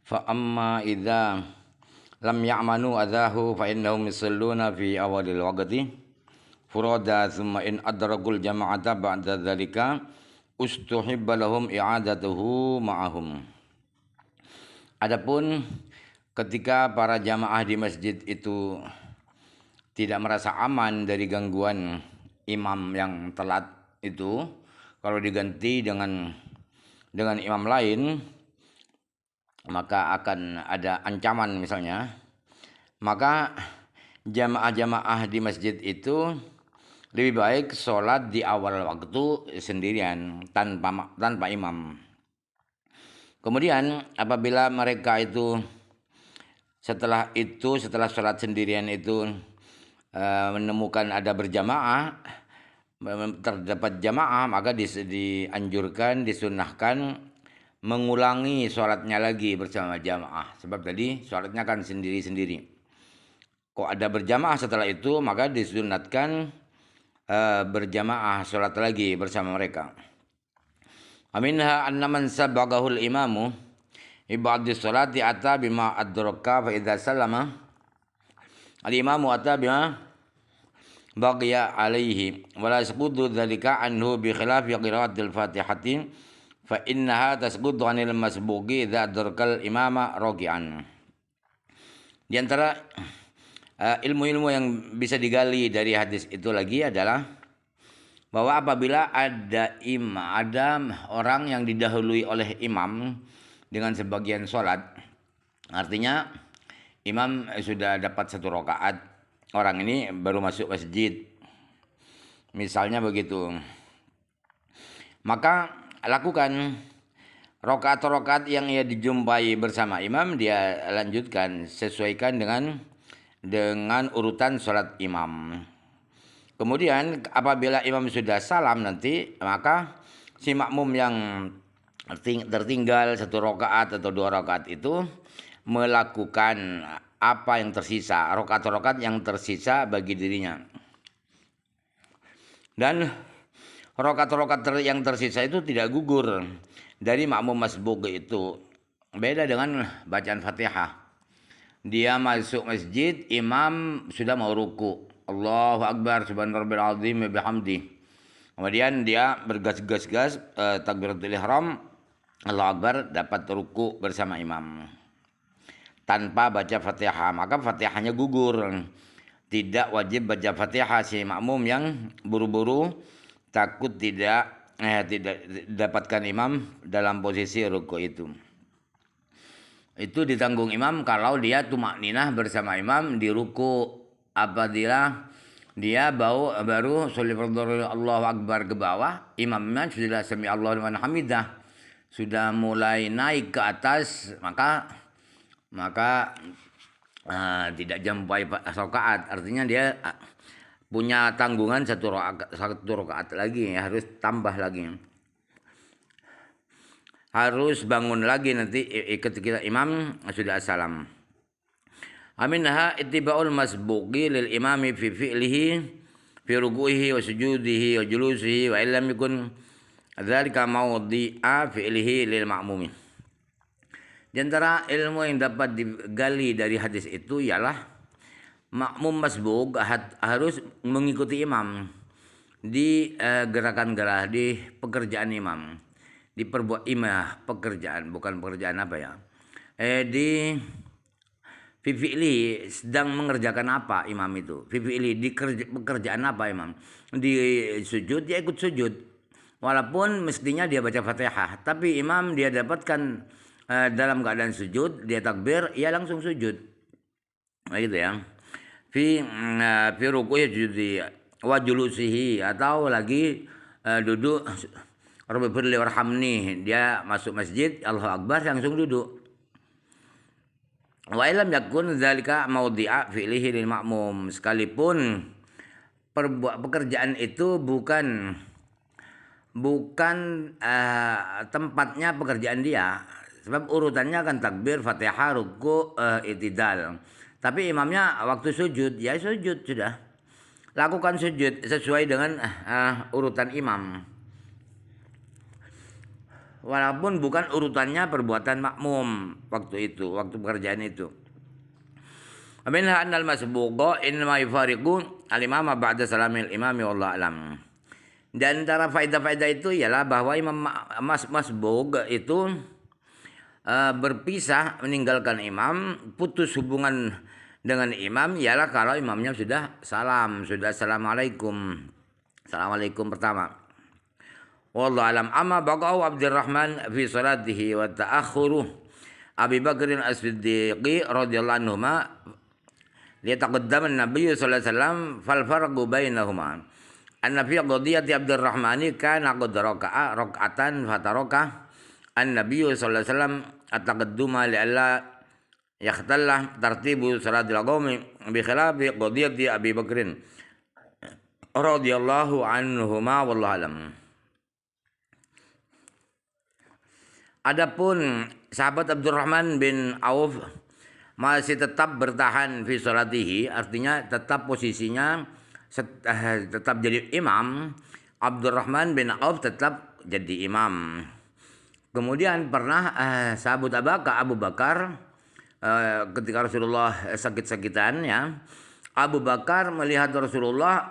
Fa amma idza lam ya'manu adahu fa innahum yusalluna fi awalil waqti furada thumma in adrakul jama'ata ba'da dzalika ustuhibba lahum i'adatuhu ma'ahum. Adapun ketika para jamaah di masjid itu tidak merasa aman dari gangguan imam yang telat itu, kalau diganti dengan imam lain maka akan ada ancaman misalnya, maka jamaah-jamaah di masjid itu lebih baik sholat di awal waktu sendirian tanpa imam. Kemudian apabila mereka itu setelah sholat sendirian itu menemukan ada berjamaah, terdapat jamaah, maka dianjurkan, disunnahkan mengulangi sholatnya lagi bersama jamaah. Sebab tadi sholatnya kan sendiri-sendiri. Kok ada berjamaah setelah itu, maka disunatkan berjamaah sholat lagi bersama mereka. Aminha anna man sabaqahul imamu ibadi sholati ata bima adraka fa idza salama al imamu ata bima baqiya alaihi wala yasqutu dzalika anhu bi khilafi qiraatil fatihati fa innaha tasqutu anil masbuqi idza adrakal imama raqi'an. Di antara ilmu-ilmu yang bisa digali dari hadis itu lagi adalah bahwa apabila ada orang yang didahului oleh imam dengan sebagian sholat, artinya imam sudah dapat 1 rakaat, orang ini baru masuk masjid, misalnya begitu, maka lakukan rakaat-rakaat yang ia dijumpai bersama imam, dia lanjutkan, sesuaikan dengan urutan sholat imam. Kemudian apabila imam sudah salam nanti, maka si makmum yang tertinggal 1 rakaat atau 2 rakaat itu melakukan apa yang tersisa, rakaat-rakaat yang tersisa bagi dirinya. Dan rakaat-rakaat yang tersisa itu tidak gugur dari makmum masbuk itu. Beda dengan bacaan Fatihah. Dia masuk masjid, imam sudah mau ruku. Allahu Akbar, subhanarabbil azim wa bihamdi. Kemudian dia bergas-gas takbiratul ihram, Allahu Akbar, dapat ruku bersama imam tanpa baca Fatihah, maka Fatihahnya gugur. Tidak wajib baca Fatihah si makmum yang buru-buru takut tidak dapatkan imam dalam posisi ruku itu. Itu ditanggung imam kalau dia tumakninah bersama imam di ruku. Apabila dia baru Allahu Akbar ke bawah, imamnya sudah sami Allahu liman hamidah, sudah mulai naik ke atas, maka tidak sampai rakaat, artinya dia punya tanggungan 1 rakaat lagi, harus tambah lagi, harus bangun lagi nanti ketika imam sudah salam. Aminha ittiba'ul masbuqi lil imami fi fi'lihi fi ruku'ihi wa sujudihi wa julusihi wa illam yakun dzalika mawdi'a fi'lihi lil ma'mumi. Di antara ilmu yang dapat digali dari hadis itu ialah makmum masbuk harus mengikuti imam di gerakan-gerakan, di pekerjaan imam, di perbuatan imam, pekerjaan, bukan pekerjaan apa ya, di fi'li, sedang mengerjakan apa imam itu, fi'li, di pekerjaan apa imam, di sujud dia ikut sujud, walaupun mestinya dia baca Fatihah, tapi imam dia dapatkan dalam keadaan sujud, dia takbir, ia langsung sujud, gitu ya. Fi ruku'i sujudi wa julusihi, atau lagi duduk, Rabbi firli warhamni, dia masuk masjid, Allahu Akbar, langsung duduk. Wa illam yakun dzalika mawdi'a fi'lihi lil ma'mum, sekalipun pekerjaan itu bukan tempatnya pekerjaan dia, sebab urutannya kan takbir, Fatihah, ruku, i'tidal. Tapi imamnya waktu sujud, ya sujud sudah. Lakukan sujud sesuai dengan urutan imam. walaupun bukan urutannya perbuatan makmum waktu itu, waktu pekerjaan itu. Minha annal masbuqa inma yufariqu al-imama ba'da salamil imami wallahu alam. Dan antara faedah-faedah itu ialah bahwa imam masbuk itu berpisah meninggalkan imam, putus hubungan dengan imam ialah kalau imamnya sudah salam, sudah assalamualaikum. Assalamualaikum pertama. Wallahu alam. Amma baqa'u Abdurrahman fi salatihi wa ta'akhuru Abi Bakrin As-Siddiqi radhiyallahu anhuma liyataqaddama an-nabiy sallallahu alaihi wasallam fal farqu bainahuma. Anna fi qadiyati Abdurrahmani kana qad raka'a rak'atan fataraka an-nabiy sallallahu alaihi wasallam at-taqadduma li'alla yakhtalla tartibu salatil qaumi bi khilafi qadiyati Abi Bakrin radhiyallahu anhuma wallahu alam. Adapun sahabat Abdurrahman bin Auf masih tetap bertahan fi salatihi, artinya tetap posisinya tetap jadi imam. Abdurrahman bin Auf tetap jadi imam. Kemudian pernah sahabat Abu Bakar ketika Rasulullah sakit-sakitan ya, Abu Bakar melihat Rasulullah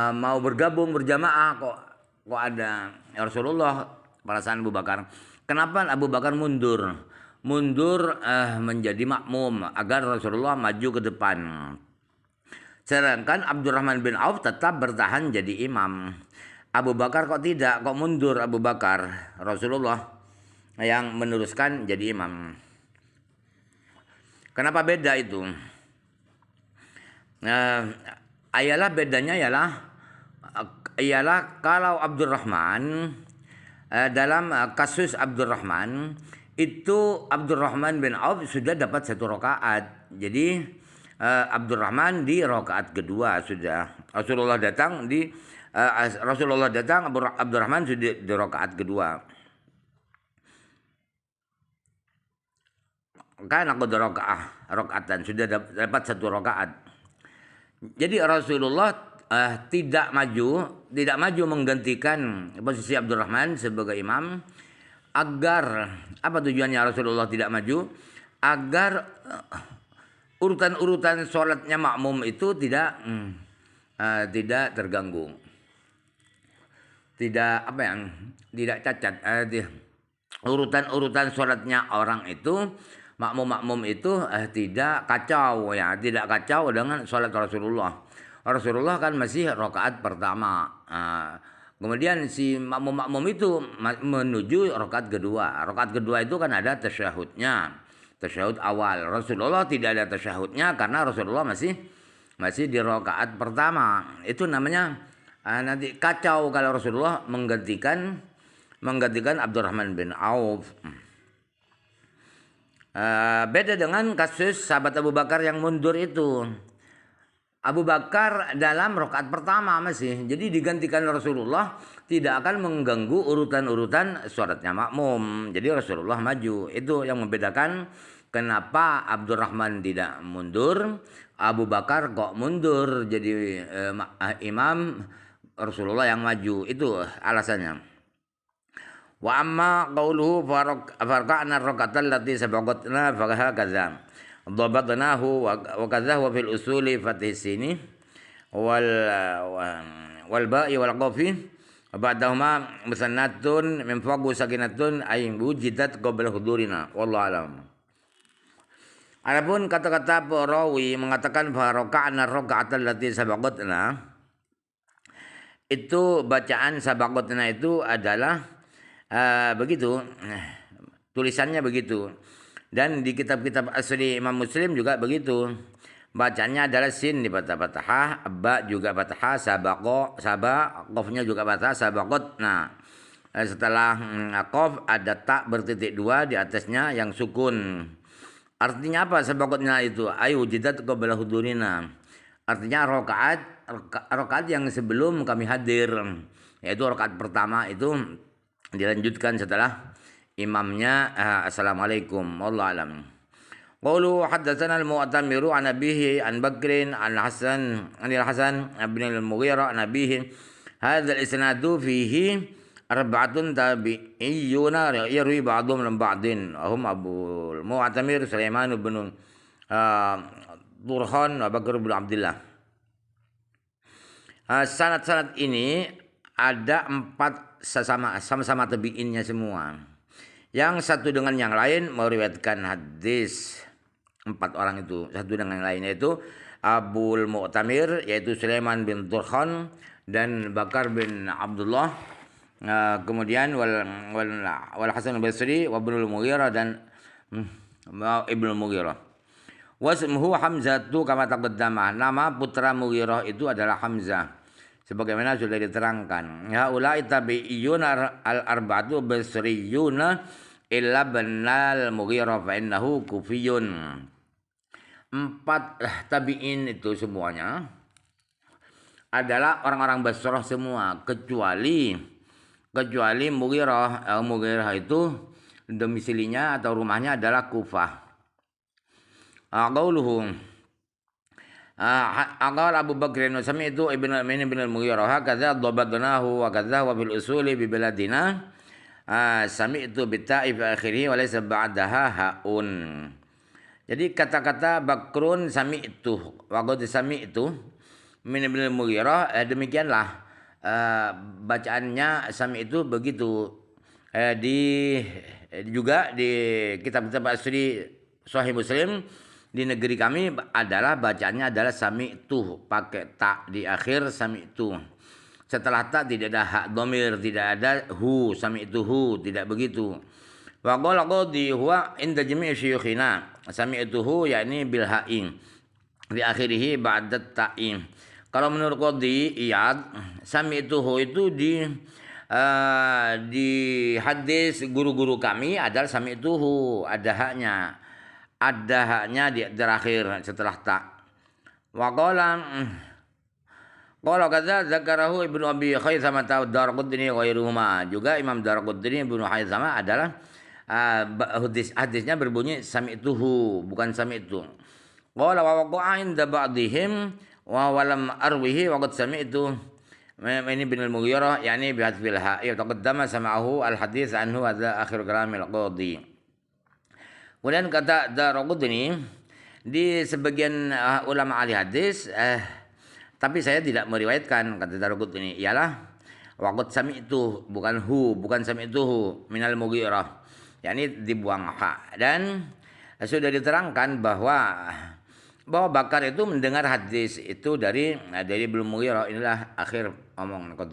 mau bergabung berjamaah, kok ada ya Rasulullah. Perasaan Abu Bakar, kenapa Abu Bakar mundur menjadi makmum agar Rasulullah maju ke depan. Sedangkan Abdurrahman bin Auf tetap bertahan jadi imam. Abu Bakar kok tidak, kok mundur Abu Bakar, Rasulullah yang meneruskan jadi imam. Kenapa beda itu? Bedanya ialah kalau Abdurrahman dalam kasus Abdurrahman itu Abdurrahman bin Auf sudah dapat 1 rakaat. Jadi Abdurrahman di rakaat kedua sudah. Rasulullah datang Abdurrahman sudah di rakaat kedua. Kan aku rakaatan sudah dapat 1 rakaat. Jadi Rasulullah tidak maju menggantikan posisi Abdurrahman sebagai imam, agar apa tujuannya Rasulullah tidak maju? Agar urutan-urutan sholatnya makmum itu tidak terganggu, tidak cacat. Urutan-urutan sholatnya orang itu makmum itu tidak kacau dengan sholat Rasulullah. Rasulullah kan masih rakaat pertama. Kemudian si makmum itu menuju rakaat kedua. Rakaat kedua itu kan ada tasyahudnya, tasyahud awal. Rasulullah tidak ada tasyahudnya karena Rasulullah masih di rakaat pertama. Itu namanya nanti kacau kalau Rasulullah menggantikan Abdurrahman bin Auf. Beda dengan kasus sahabat Abu Bakar yang mundur itu. Abu Bakar dalam rakaat pertama masih, jadi digantikan Rasulullah, tidak akan mengganggu urutan-urutan sholatnya makmum. Jadi Rasulullah maju. Itu yang membedakan kenapa Abdurrahman tidak mundur, Abu Bakar kok mundur jadi imam, Rasulullah yang maju. Itu alasannya. Wa amma qauluhu farqa'na ar-rak'atan allati sabaqatna fa hakaza dhabatnahu wa kadza wa fil usuli fathis sini wal ba'i wal qafi ba'dahuma musannatun min faqu sakinatun ay wujidat qabla hudurina wallahu alam. Adapun kata-kata perawi mengatakan farqa'na ar-rak'atan allati sabaqatna, itu bacaan sabaqatna itu adalah begitu, tulisannya begitu. Dan di kitab-kitab asli Imam Muslim juga begitu. Bacanya adalah sin di fathah, ba juga fathah, qafnya juga fathah, sabaqat. Nah, setelah qaf ada ta bertitik 2 di atasnya yang sukun. Artinya apa sabaqatnya itu? Ayu jidat qabla hudurina. Artinya rakaat yang sebelum kami hadir, yaitu rakaat pertama itu dilanjutkan setelah imamnya assalamualaikum wallahu alam. Qalu haddatsana al-Mu'tamiru an abihi an Bakrin an Hasan bin al-Mughirah an abihi. Hadzal isnadu fihi arba'atun tabi'iyuna yarwi ba'dhum min ba'din hum Abu Mu'tamir Sulaiman bin Burhan wa Bakar bin Abdullah. Sanad-sanad ini ada 4 sama-sama tabi'innya semua. Yang satu dengan yang lain meriwayatkan hadis. 4 orang itu satu dengan yang lain, yaitu Abul Mu'tamir, yaitu Sulaiman bin Turkhan dan Bakar bin Abdullah, kemudian wal Hasan al-Basri wa Ibnu al-Mughirah dan Ibnu al-Mughirah. Wasmuhu Hamzah tu kama taqaddama. Nama putra Mughirah itu adalah Hamzah, sebagaimana sudah diterangkan. Haula'i tabi'iyun al-arba'atu basriyuna illa banal Mughirah fa innahu kufiyun. 4 tabi'in itu semuanya adalah orang-orang Basrah semua, kecuali Mughirah. Mughirah itu domisilinya atau rumahnya adalah Kufah. Qauluhu aqal Abu Bakr sami'tu ibn al-Mughirah kadza dhabatnahu wa kadza wa fil usuli bi baladina sami'tu bi ta'i fi akhirih wa laysa ba'daha haun. Jadi kata-kata Bakrun sami'tu wa qad sami'tu min ibn al-Mughirah, demikianlah bacaannya sami'tu begitu. Juga di kitab-kitab asli Sahih Muslim di negeri kami adalah bacaannya adalah sami'tu pakai ta di akhir sami'tu. Setelah ta tidak ada hak dhamir, tidak ada hu, sami'tuhu, tidak begitu. Wa qala qadi huwa inda jami' syuyukhina sami'tuhu yakni bil ha'in di akhirih ba'da ta'in. Kalau menurut Qadi Iyad, sami'tuhu itu di hadis guru-guru kami adalah sami'tuhu, ada haknya di terakhir setelah ta. Wa qala kadza zakarahu Ibnu Abi Khaitsamah Darqutni wa ghairuhuma. Juga Imam Darqutni Ibnu Khaitsamah adalah hadisnya berbunyi sami'tuhu bukan sami'tu. Qala wa waqa'a inda ba'dihim wa walam arwihi wa qad sami'tu ini bin al-Mughirah yakni bi hadfil ha'i taqaddama sama'ahu al-hadits anhu hadza akhir kalamil qadi. Kemudian kata Darqutni di sebagian ulama ahli hadis tapi saya tidak meriwayatkan, kata Darqutni, ialah wa qad sami'tu bukan sami'tuhu minal Mughirah, yakni dibuang ha. Dan sudah diterangkan bahwa Bakar itu mendengar hadis itu dari Ibnu Mughirah. Inilah akhir omong Qadi.